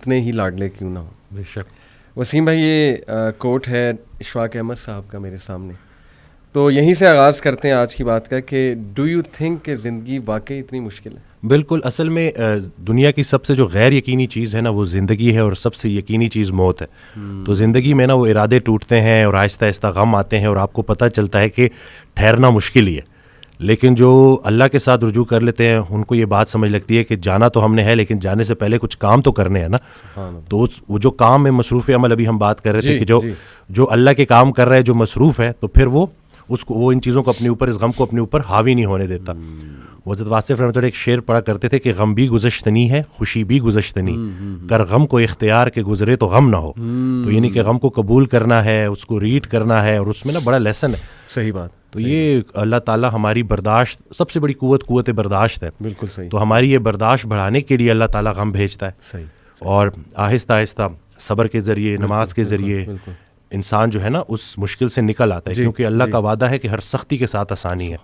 اتنے ہی لاڈلے کیوں نہ ہو. بے شک. وسیم بھائی یہ کوٹ ہے اشفاق احمد صاحب کا میرے سامنے, تو یہیں سے آغاز کرتے ہیں آج کی بات کا کہ ڈو یو تھنک کہ زندگی واقعی اتنی مشکل ہے؟ بالکل. اصل میں دنیا کی سب سے جو غیر یقینی چیز ہے نا وہ زندگی ہے, اور سب سے یقینی چیز موت ہے. تو زندگی میں نا وہ ارادے ٹوٹتے ہیں اور آہستہ آہستہ غم آتے ہیں اور آپ کو پتہ چلتا ہے کہ ٹھہرنا مشکل ہی ہے. لیکن جو اللہ کے ساتھ رجوع کر لیتے ہیں ان کو یہ بات سمجھ لگتی ہے کہ جانا تو ہم نے ہے, لیکن جانے سے پہلے کچھ کام تو کرنے ہیں نا. تو وہ جو کام ہے مصروف عمل, ابھی ہم بات کر رہے تھے کہ جو اللہ کے کام کر رہا ہے, جو مصروف ہے, تو پھر وہ ان چیزوں کو اپنے اوپر, اس غم کو اپنے اوپر حاوی نہیں ہونے دیتا. وہ حضرت واصف رحمۃ اللہ ایک شعر پڑھا کرتے تھے کہ غم بھی گزشتنی ہے خوشی بھی گزشتنی, کر غم کو اختیار کے گزرے تو غم نہ ہو. تو یعنی کہ غم کو قبول کرنا ہے, اس کو ریڈ کرنا ہے, اور اس میں نا بڑا لیسن ہے. صحیح بات. تو یہ اللہ تعالیٰ ہماری برداشت, سب سے بڑی قوت برداشت ہے. بالکل صحیح. تو ہماری یہ برداشت بڑھانے کے لیے اللہ تعالیٰ غم بھیجتا ہے. صحیح. اور آہستہ آہستہ صبر کے ذریعے, نماز کے ذریعے انسان جو ہے نا اس مشکل سے نکل آتا ہے, کیونکہ اللہ کا وعدہ ہے کہ ہر سختی کے ساتھ آسانی ہے.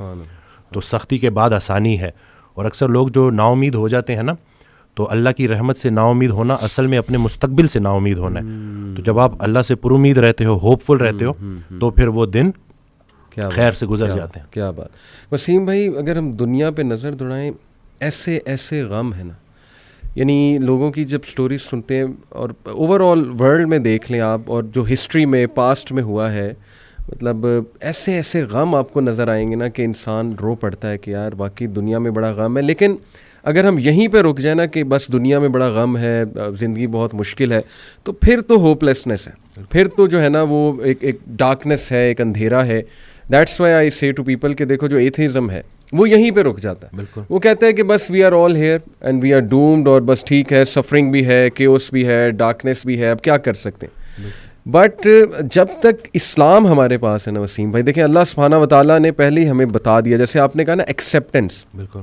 تو سختی کے بعد آسانی ہے. اور اکثر لوگ جو نا امید ہو جاتے ہیں نا, تو اللہ کی رحمت سے نا امید ہونا اصل میں اپنے مستقبل سے نا امید ہونا ہے. تو جب آپ اللہ سے پر امید رہتے ہو, ہوپ فل رہتے ہو, تو پھر وہ دن خیر سے گزر جاتے ہیں. کیا بات. وسیم بھائی اگر ہم دنیا پہ نظر دوڑائیں, ایسے غم ہے نا, یعنی لوگوں کی جب سٹوریز سنتے ہیں اور اوور آل ورلڈ میں دیکھ لیں آپ, اور جو ہسٹری میں پاسٹ میں ہوا ہے, مطلب ایسے غم آپ کو نظر آئیں گے نا کہ انسان رو پڑتا ہے کہ یار واقعی دنیا میں بڑا غم ہے. لیکن اگر ہم یہیں پہ رک جائیں نا کہ بس دنیا میں بڑا غم ہے, زندگی بہت مشکل ہے, تو پھر تو ہوپ لیسنس ہے, پھر تو جو ہے نا وہ ایک ڈارکنیس ہے, ایک اندھیرا ہے. دیٹس وائی آئی سے ٹو پیپل کہ دیکھو جو ایتھیزم ہے وہ یہیں پہ رک جاتا ہے. وہ کہتے ہیں کہ بس we are all here and we are doomed, اور بس ٹھیک ہے, سفرنگ بھی ہے, کیوس بھی ہے, ڈارکنیس بھی ہے, اب کیا کر سکتے ہیں. بٹ جب تک اسلام ہمارے پاس ہے نا وسیم بھائی, دیکھیں اللہ سبحانہ و تعالیٰ نے پہلے ہی ہمیں بتا دیا, جیسے آپ نے کہا نا ایکسیپٹنس. بالکل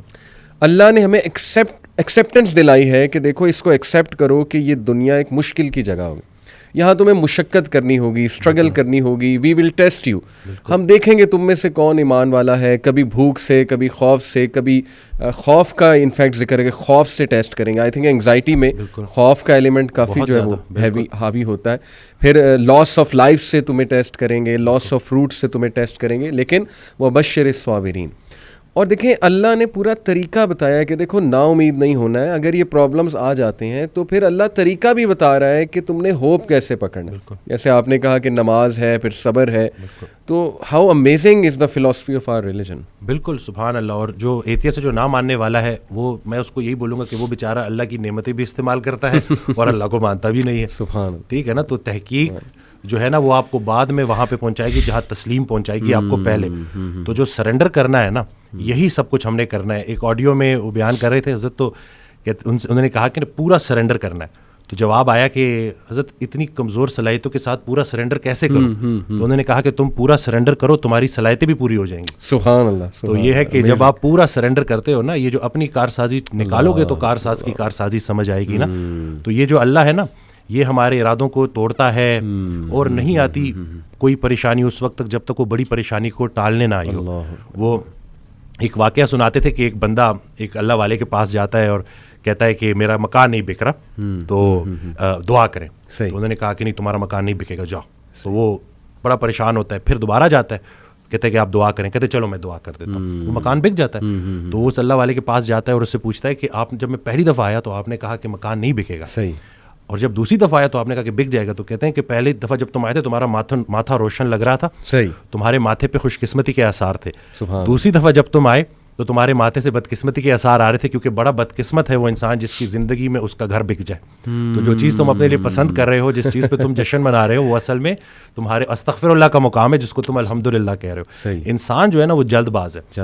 اللہ نے ہمیں ایکسیپٹنس دلائی ہے کہ دیکھو اس کو ایکسیپٹ کرو کہ یہ دنیا ایک مشکل کی جگہ ہوگی, یہاں تمہیں مشقت کرنی ہوگی, اسٹرگل کرنی ہوگی, وی ول ٹیسٹ یو. ہم دیکھیں گے تم میں سے کون ایمان والا ہے, کبھی بھوک سے, کبھی خوف سے, کبھی خوف کا انفیکٹ ذکر ہے کہ خوف سے ٹیسٹ کریں گے. آئی تھنک انگزائٹی میں خوف کا ایلیمنٹ کافی جو ہے وہ حاوی ہوتا ہے. پھر لاس آف لائف سے تمہیں ٹیسٹ کریں گے, لاس آف فروٹ سے تمہیں ٹیسٹ کریں گے, لیکن وبشر الصابرین. اور دیکھیں اللہ نے پورا طریقہ بتایا ہے کہ دیکھو نا امید نہیں ہونا ہے. اگر یہ پرابلمز آ جاتے ہیں تو پھر اللہ طریقہ بھی بتا رہا ہے کہ تم نے ہوپ کیسے پکڑنا ہے. جیسے آپ نے کہا کہ نماز ہے, پھر صبر ہے, تو how amazing is the philosophy of our religion. بالکل سبحان اللہ. اور جو ایتھیسٹ جو نہ ماننے والا ہے, وہ میں اس کو یہی بولوں گا کہ وہ بیچارہ اللہ کی نعمتیں بھی استعمال کرتا ہے اور اللہ کو مانتا بھی نہیں ہے. سبحان. ٹھیک ہے نا. تو تحقیق جو ہے نا وہ آپ کو بعد میں وہاں پہ پہنچائے گی جہاں تسلیم پہنچائے گی آپ کو پہلے. تو جو سرنڈر کرنا ہے نا, یہی سب کچھ ہم نے کرنا ہے. ایک آڈیو میں وہ بیان کر رہے تھے حضرت, تو انہوں نے کہا کہ پورا سرنڈر کرنا ہے. تو جواب آیا کہ حضرت اتنی کمزور صلاحیتوں کے ساتھ پورا سرنڈر کیسے کروں؟ تو انہوں نے کہا کہ تم پورا سرنڈر کرو, تمہاری صلاحیتیں بھی پوری ہو جائیں گی. سبحان اللہ. تو یہ ہے کہ جب آپ پورا سرنڈر کرتے ہو نا, یہ جو اپنی کارسازی نکالو گے تو کارساز کی کارسازی سمجھ آئے گی نا. تو یہ جو اللہ ہے نا, یہ ہمارے ارادوں کو توڑتا ہے, اور نہیں آتی کوئی پریشانی اس وقت تک جب تک وہ بڑی پریشانی کو ٹالنے نہ آئی ہو. وہ ایک واقعہ سناتے تھے کہ ایک بندہ ایک اللہ والے کے پاس جاتا ہے اور کہتا ہے کہ میرا مکان نہیں بک رہا, تو دعا کریں. تو انہوں نے کہا کہ نہیں تمہارا مکان نہیں بکے گا, جاؤ. تو وہ بڑا پریشان ہوتا ہے, پھر دوبارہ جاتا ہے, کہتے ہیں کہ آپ دعا کریں. کہتے چلو میں دعا کر دیتا ہوں. وہ مکان بک جاتا ہے. تو وہ اس اللہ والے کے پاس جاتا ہے اور اس سے پوچھتا ہے کہ آپ جب میں پہلی دفعہ آیا تو آپ نے کہا کہ مکان نہیں بکے گا, اور جب دوسری دفعہ آیا تو آپ نے کہا کہ بک جائے گا. تو کہتے ہیں کہ پہلی دفعہ جب تم آئے تھے تمہارا ماتھا روشن لگ رہا تھا, تمہارے ماتھے پہ خوش قسمتی کے آثار تھے. دوسری دفعہ جب تم آئے تو تمہارے ماتھے سے بدقسمتی کے آثار آ رہے تھے, کیونکہ بڑا بدقسمت ہے وہ انسان جس کی زندگی میں اس کا گھر بک جائے. تو جو چیز تم اپنے لیے پسند کر رہے ہو, جس چیز پہ تم جشن منا رہے ہو, وہ اصل میں تمہارے استغفر اللہ کا مقام ہے جس کو تم الحمدللہ کہہ رہے ہو. انسان جو ہے نا وہ جلد باز ہے.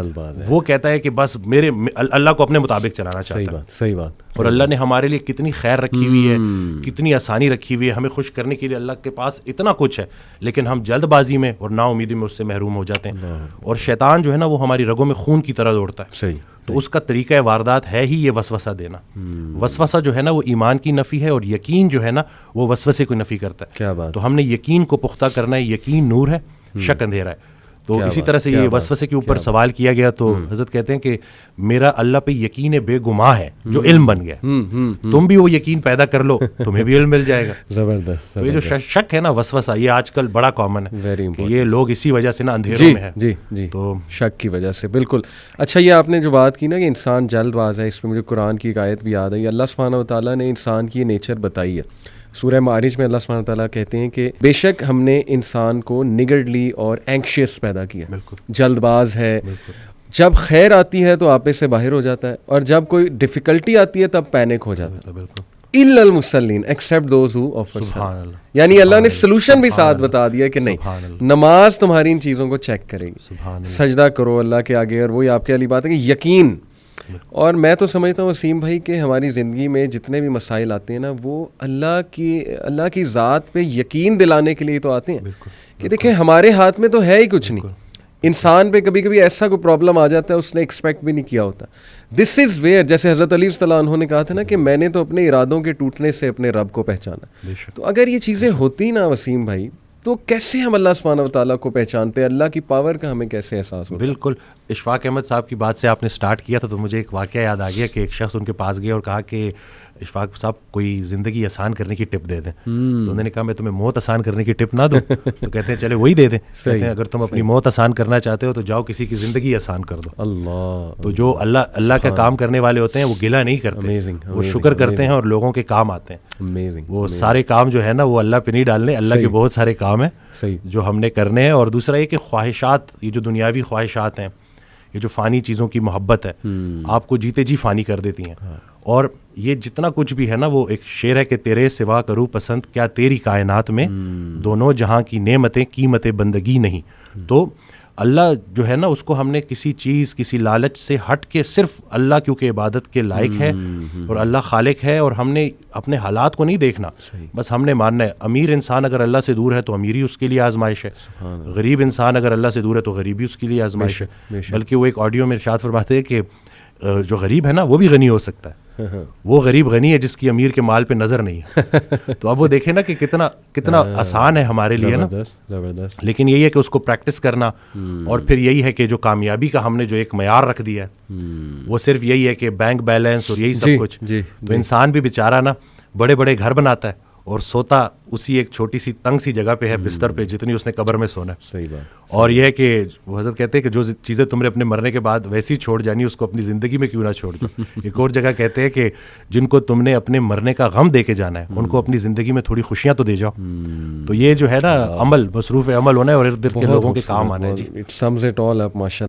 وہ کہتا ہے کہ بس میرے اللہ کو اپنے مطابق چلانا چاہتا ہے. صحیح بات. اور اللہ نے ہمارے لیے کتنی خیر رکھی ہوئی ہے, کتنی آسانی رکھی ہوئی ہے, ہمیں خوش کرنے کے لیے اللہ کے پاس اتنا کچھ ہے, لیکن ہم جلد بازی میں اور نا امیدی میں اس سے محروم ہو جاتے ہیں. اور شیطان جو ہے نا وہ ہماری رگوں میں خون کی طرح دوڑتا ہے. تو اس کا طریقہ واردات ہے ہی یہ وسوسہ دینا. وسوسہ جو ہے نا وہ ایمان کی نفی ہے, اور یقین جو ہے نا وہ وسوسے کو نفی کرتا ہے. کیا بات. تو ہم نے یقین کو پختہ کرنا ہے. یقین نور ہے, شک اندھیرا ہے. تو اسی طرح سے یہ وسوسے کے اوپر سوال کیا گیا تو حضرت کہتے ہیں کہ میرا اللہ پہ یقین بے گماں ہے جو علم بن گیا. تم بھی وہ یقین پیدا کر لو, تمہیں بھی علم مل جائے گا. زبردست. تو یہ جو شک ہے نا وسوسہ, یہ آج کل بڑا کامن ہے کہ یہ لوگ اسی وجہ سے نا اندھیروں میں ہے. جی تو شک کی وجہ سے بالکل. اچھا یہ آپ نے جو بات کی نا کہ انسان جلد باز ہے, اس میں مجھے قرآن کی ایک آیت بھی یاد آئی. اللہ سبحانہ و تعالیٰ نے انسان کی نیچر بتائی ہے. سورہ معارج میں اللہ سبحانہ تعالیٰ کہتے ہیں کہ بے شک ہم نے انسان کو نگرڈلی اور اینکشیس پیدا کیا, جلد باز ہے. جب خیر آتی ہے تو آپے سے باہر ہو جاتا ہے, اور جب کوئی ڈیفیکلٹی آتی ہے تب پینک ہو جاتا ہے. الا المصلین ایکسیپٹ دوز ہو آفر الصلاۃ. یعنی اللہ نے سلوشن بھی ساتھ بتا دیا کہ نہیں, نماز تمہاری ان چیزوں کو چیک کرے گی, سجدہ کرو اللہ کے آگے. اور وہی آپ کے والی بات ہے کہ یقین. اور میں تو سمجھتا ہوں وسیم بھائی کہ ہماری زندگی میں جتنے بھی مسائل آتے ہیں نا, وہ اللہ کی ذات پہ یقین دلانے کے لیے تو آتے ہیں کہ دیکھیں ہمارے ہاتھ میں تو ہے ہی کچھ نہیں. انسان پہ کبھی کبھی ایسا کوئی پرابلم آ جاتا ہے اس نے ایکسپیکٹ بھی نہیں کیا ہوتا. دس از ویئر, جیسے حضرت علی صلی اللہ عنہ نے کہا تھا نا کہ میں نے تو اپنے ارادوں کے ٹوٹنے سے اپنے رب کو پہچانا. تو اگر یہ چیزیں ہوتی نا وسیم بھائی, تو کیسے ہم اللہ سبحانہ و تعالیٰ کو پہچانتے, اللہ کی پاور کا ہمیں کیسے احساس ہوتا؟ بالکل. اشفاق احمد صاحب کی بات سے آپ نے سٹارٹ کیا تھا تو مجھے ایک واقعہ یاد آ گیا کہ ایک شخص ان کے پاس گیا اور کہا کہ اشفاق صاحب کوئی زندگی آسان کرنے کی ٹپ دے دیں. تو انہوں نے کہا میں تمہیں موت آسان کرنے کی ٹپ نہ دوں. تو کہتے ہیں چلے وہی دے دیں. کہتے ہیں اگر تم اپنی موت آسان کرنا چاہتے ہو تو جاؤ کسی کی زندگی آسان کر دو. اللہ. تو جو اللہ کا کام کرنے والے ہوتے ہیں وہ گلہ نہیں کرتے, وہ شکر کرتے ہیں اور لوگوں کے کام آتے ہیں. وہ سارے کام جو ہے نا وہ اللہ پہ نہیں ڈالنے, اللہ کے بہت سارے کام ہیں جو ہم نے کرنے ہیں. اور دوسرا یہ کہ خواہشات, یہ جو دنیاوی خواہشات ہیں, یہ جو فانی چیزوں کی محبت ہے, آپ کو جیتے جی فانی کر دیتی ہیں. اور یہ جتنا کچھ بھی ہے نا, وہ ایک شعر ہے کہ تیرے سوا کروں پسند کیا تیری کائنات میں, دونوں جہاں کی نعمتیں قیمت بندگی نہیں. تو اللہ جو ہے نا اس کو ہم نے کسی چیز, کسی لالچ سے ہٹ کے صرف اللہ کیونکہ عبادت کے لائق ہے اور اللہ خالق ہے, اور ہم نے اپنے حالات کو نہیں دیکھنا, بس ہم نے ماننا ہے. امیر انسان اگر اللہ سے دور ہے تو امیری اس کے لیے آزمائش ہے, غریب انسان اگر اللہ سے دور ہے تو غریبی اس کے لیے آزمائش ہے. بلکہ وہ ایک آڈیو میں ارشاد فرماتے ہیں کہ جو غریب ہے نا وہ بھی غنی ہو سکتا ہے. وہ غریب غنی ہے جس کی امیر کے مال پہ نظر نہیں ہے. تو اب وہ دیکھیں نا کہ کتنا آسان ہے ہمارے لیے نا. لیکن یہی ہے کہ اس کو پریکٹس کرنا, اور پھر یہی ہے کہ جو کامیابی کا ہم نے جو ایک معیار رکھ دیا ہے وہ صرف یہی ہے کہ بینک بیلنس اور یہی سب کچھ. تو انسان بھی بیچارہ نا بڑے بڑے گھر بناتا ہے اور سوتا اسی ایک چھوٹی سی تنگ سی جگہ پہ ہے, بستر پہ, جتنی اس نے قبر میں سونا ہے. صحیح بات. اور یہ ہے کہ وہ حضرت کہتے ہیں کہ جو چیزیں تم نے اپنے مرنے کے بعد ویسی چھوڑ جانی اس کو اپنی زندگی میں کیوں نہ چھوڑ دو. ایک اور جگہ کہتے ہیں کہ جن کو تم نے اپنے مرنے کا غم دے کے جانا ہے ان کو اپنی زندگی میں تھوڑی خوشیاں تو دے جاؤ. تو یہ جو ہے نا عمل, مصروف عمل ہونا ہے اور ارد گرد کے لوگوں کے کام آنا ہے. جی, اٹ سمز اٹ آل اپ. ماشاء